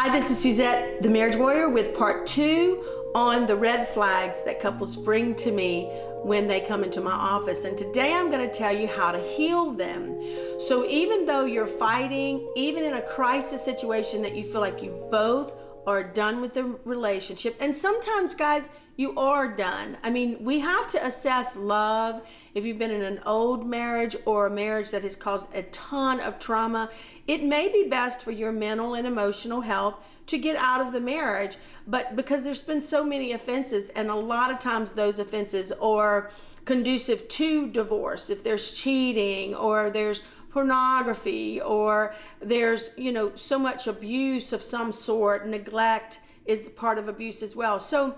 Hi, this is Suzette, the Marriage Warrior, with part 2 on the red flags that couples bring to me when they come into my office. And today I'm going to tell you how to heal them. So even though you're fighting, even in a crisis situation that you feel like you both are done with the relationship, and sometimes, guys, you are done. I mean, we have to assess love. If you've been in an old marriage or a marriage that has caused a ton of trauma, it may be best for your mental and emotional health to get out of the marriage. But because there's been so many offenses, and a lot of times those offenses are conducive to divorce. If there's cheating, or there's pornography, or there's, so much abuse of some sort, neglect is part of abuse as well. So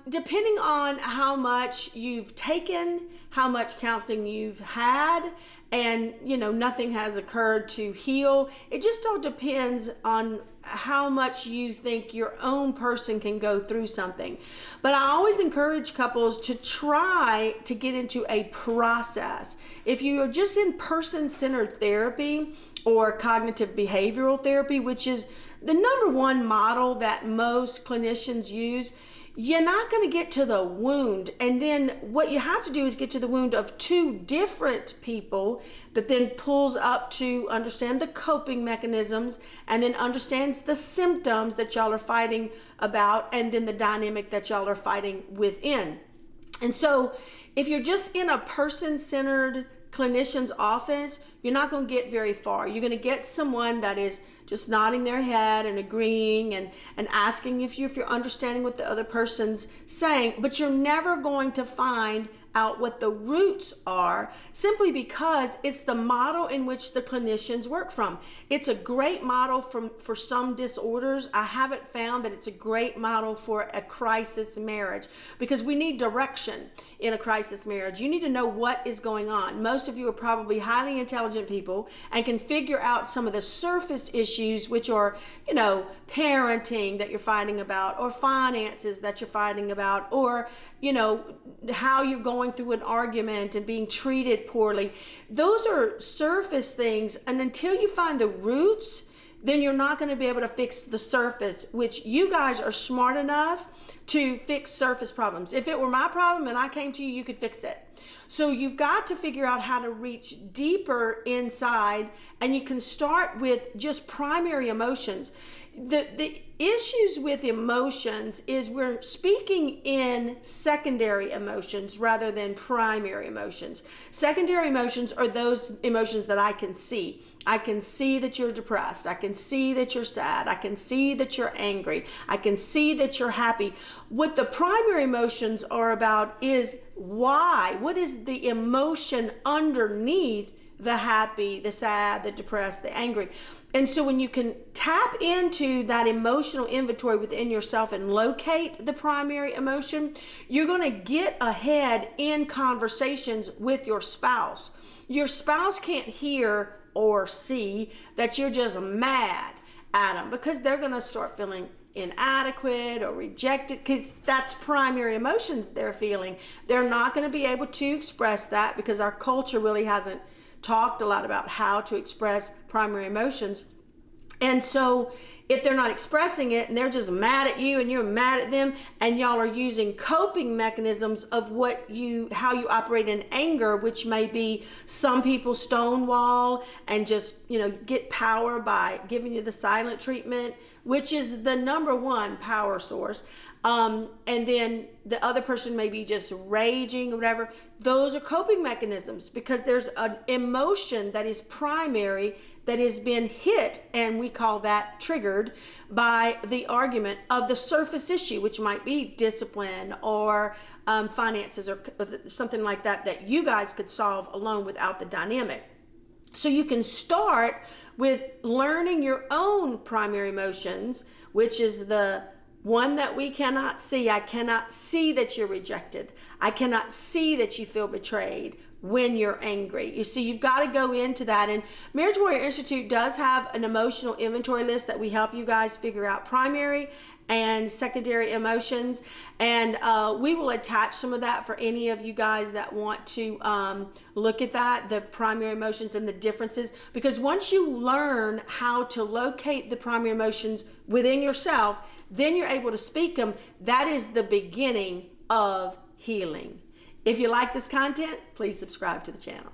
depending on how much you've taken, how much counseling you've had, and nothing has occurred to heal, it just all depends on how much you think your own person can go through something. But I always encourage couples to try to get into a process. If you are just in person-centered therapy or cognitive behavioral therapy, which is the number one model that most clinicians use, you're not going to get to the wound. And then what you have to do is get to the wound of two different people that then pulls up to understand the coping mechanisms, and then understands the symptoms that y'all are fighting about, and then the dynamic that y'all are fighting within. And so if you're just in a person-centered clinician's office, you're not going to get very far. You're going to get someone that is just nodding their head and agreeing and asking if you're understanding what the other person's saying, but you're never going to find out what the roots are, simply because it's the model in which the clinicians work from. It's a great model for some disorders. I haven't found that it's a great model for a crisis marriage, because we need direction in a crisis marriage. You need to know what is going on. Most of you are probably highly intelligent people and can figure out some of the surface issues, which are, parenting that you're fighting about, or finances that you're fighting about, or how you're going through an argument and being treated poorly. Those are surface things, and until you find the roots, then you're not going to be able to fix the surface, which you guys are smart enough to fix surface problems. If it were my problem and I came to you, you could fix it. So you've got to figure out how to reach deeper inside, and you can start with just primary emotions. The issues with emotions is we're speaking in secondary emotions rather than primary emotions. Secondary emotions are those emotions that I can see. I can see that you're depressed. I can see that you're sad. I can see that you're angry. I can see that you're happy. What the primary emotions are about is why. What is the emotion underneath the happy, the sad, the depressed, the angry? And so when you can tap into that emotional inventory within yourself and locate the primary emotion, you're going to get ahead in conversations with your spouse. Your spouse can't hear or see that you're just mad at them, because they're going to start feeling inadequate or rejected, because that's primary emotions they're feeling. They're not going to be able to express that, because our culture really hasn't talked a lot about how to express primary emotions. And so if they're not expressing it and they're just mad at you and you're mad at them, and y'all are using coping mechanisms of how you operate in anger, which may be some people stonewall and just, get power by giving you the silent treatment, which is the number one power source. And then the other person may be just raging or whatever. Those are coping mechanisms, because there's an emotion that is primary that has been hit, and we call that triggered by the argument of the surface issue, which might be discipline or finances or something like that you guys could solve alone without the dynamic. So you can start with learning your own primary emotions, which is the one that we cannot see. I cannot see that you're rejected. I cannot see that you feel betrayed. when you're angry. You see, you've got to go into that. And Marriage Warrior Institute does have an emotional inventory list that we help you guys figure out primary and secondary emotions, and we will attach some of that for any of you guys that want to look at that, the primary emotions and the differences, because once you learn how to locate the primary emotions within yourself, then you're able to speak them. That is the beginning of healing. If you like this content, please subscribe to the channel.